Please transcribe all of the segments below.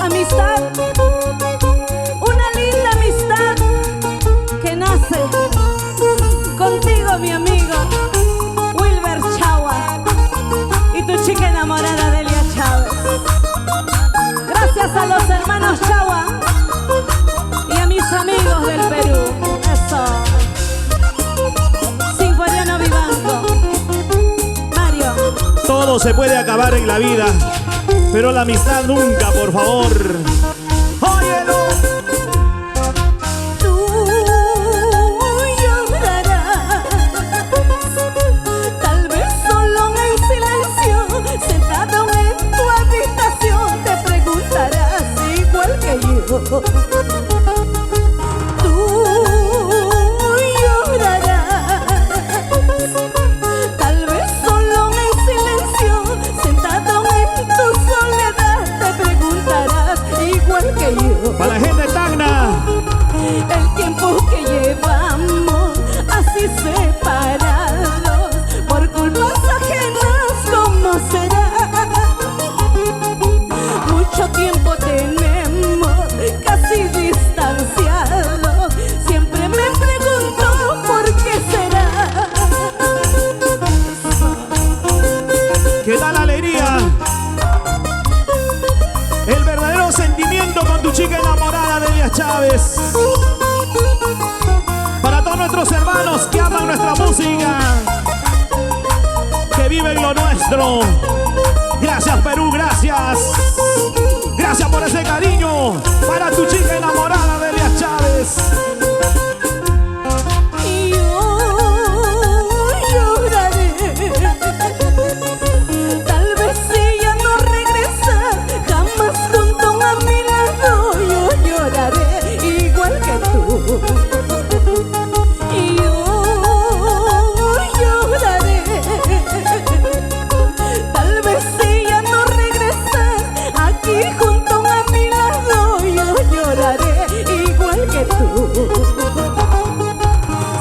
Amistad, una linda amistad que nace contigo, mi amigo Wilber Chagua, y tu chica enamorada Delia Chávez. Gracias a los hermanos Chagua y a mis amigos del Perú. Eso. Sinforiano Vivanco. Mario. Todo se puede acabar en la vida, pero la amistad nunca, por favor. ¡Óyelo! Tú llorarás, tal vez solo en silencio, sentado en tu habitación, te preguntarás igual que yo. Tú llorarás, tal vez solo en silencio, sentado en tu soledad, te preguntarás igual que yo. Para la gente de Tacna. El tiempo que llevamos así separados por culpas ajenas, ¿cómo será? Mucho tiempo tenemos casi distanciados. Siempre me pregunto por qué será. ¿Qué tal la alegría? El verdadero sentimiento con tu chica enamorada Delia Chávez. Para todos nuestros hermanos que aman nuestra música, que viven lo nuestro. Gracias, Perú, gracias. Gracias por ese cariño. Para tu chica enamorada Delia Chávez. Y yo lloraré, tal vez si ella no regresa jamás junto a mi lado, yo lloraré igual que tú. Y yo lloraré, tal vez si ella no regresa aquí junto a mi lado, yo lloraré igual que tú.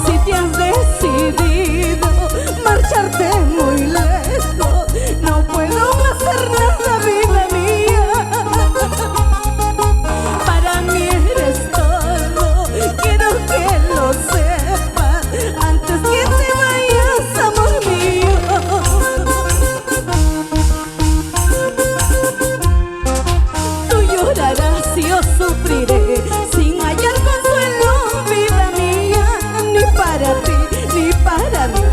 Si te has decidido marcharte muy lejos, no puedo hacer nada, vida mía. Para mí eres todo, quiero que lo sepas antes que te vayas, amor mío. Tú llorarás y yo sufriré sin hallar consuelo, vida mía, ni para ti ni para mí.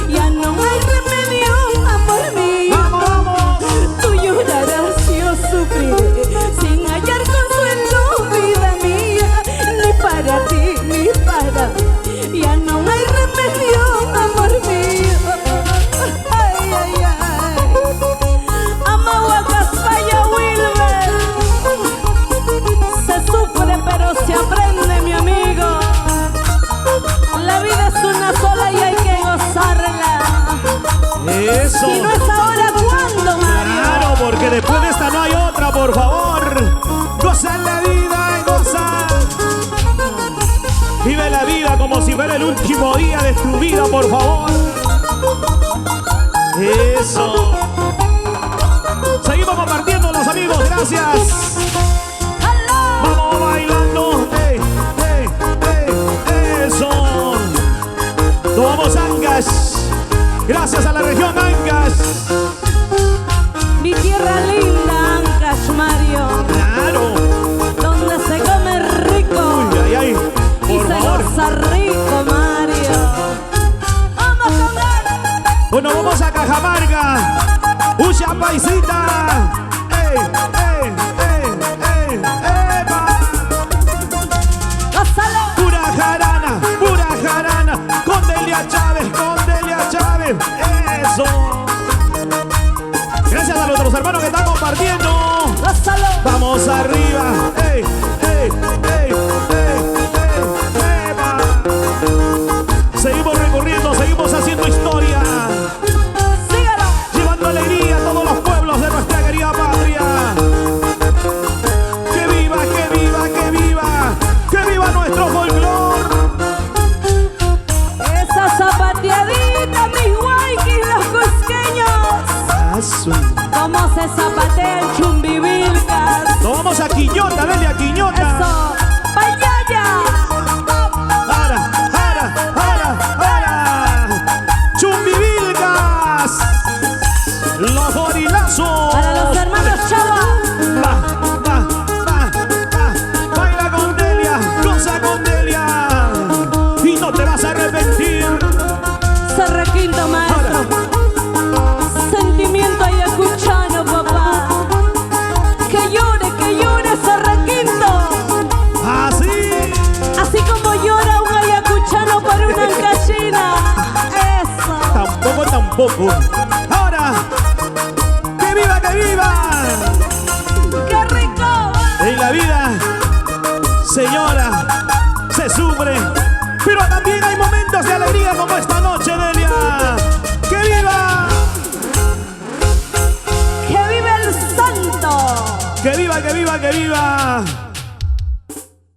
Ya no hay remedio, amor mío. ¡Vamos, vamos! Tú llorarás y yo sufriré sin hallar consuelo, vida mía, ni para ti ni para mí. Ya no hay remedio, amor mío. Ay, ay, ay. Amahuacaspaya Wilber. Se sufre pero se aprende, mi amigo. La vida es una sola y hay que gozarla. Eso. Si no es ahora, ¿cuándo, Mario? Claro, porque después de esta no hay otra, por favor. Goza la vida, goza. Vive la vida como si fuera el último día de tu vida, por favor. Eso. Seguimos compartiendo, los amigos, gracias. Vamos bailando. Ey, ey, ey. Eso. Tomamos Ancash. Gracias a la región Ancash. Mi tierra linda, Ancash, Mario, Claro. donde se come rico Uy, ay, ay. y Por se favor. goza rico, Mario. ¡Vamos con él! Bueno, vamos a Cajamarca. Ucha paisita. ¡Ey, ey, ey, ey! ¡Epa! ¡Gózalo! Pura jarana. Con Delia Chávez, con Delia Chávez. Eso. Gracias a nuestros hermanos que están compartiendo. ¡Gózalo! Vamos arriba. ¡Ey, ey, ey, ey, ey! ¡Epa! Seguimos recorriendo, seguimos haciendo historia. ¡Sígalo! Llevando alegría a todos los pueblos de nuestra querida patria. ¡Que viva, que viva, que viva! ¡Que viva nuestro folclor! Esa zapateadita, mis guayquis, los cusqueños. Cómo se zapatea el Chumbivilcas. Nos vamos a Quiñota, Delia, Quiñota. Eso, ¡vaya! Chumbivilcas. Los gorilazos. Para los hermanos Chava. Baila con Delia, goza con Delia. Y no te vas a arrepentir. Se requinto, maestro. Sentimiento ayacuchano, papá. Que llore ese requinto. Así. Así como llora un ayacuchano por una gallina. Eso. Tampoco. Ahora, que viva, que viva. ¡Qué rico! En la vida, señora, se sufre, pero también hay momentos de alegría como esta noche, Delia. ¡Que viva! ¡Que viva el santo! ¡Que viva, que viva, que viva!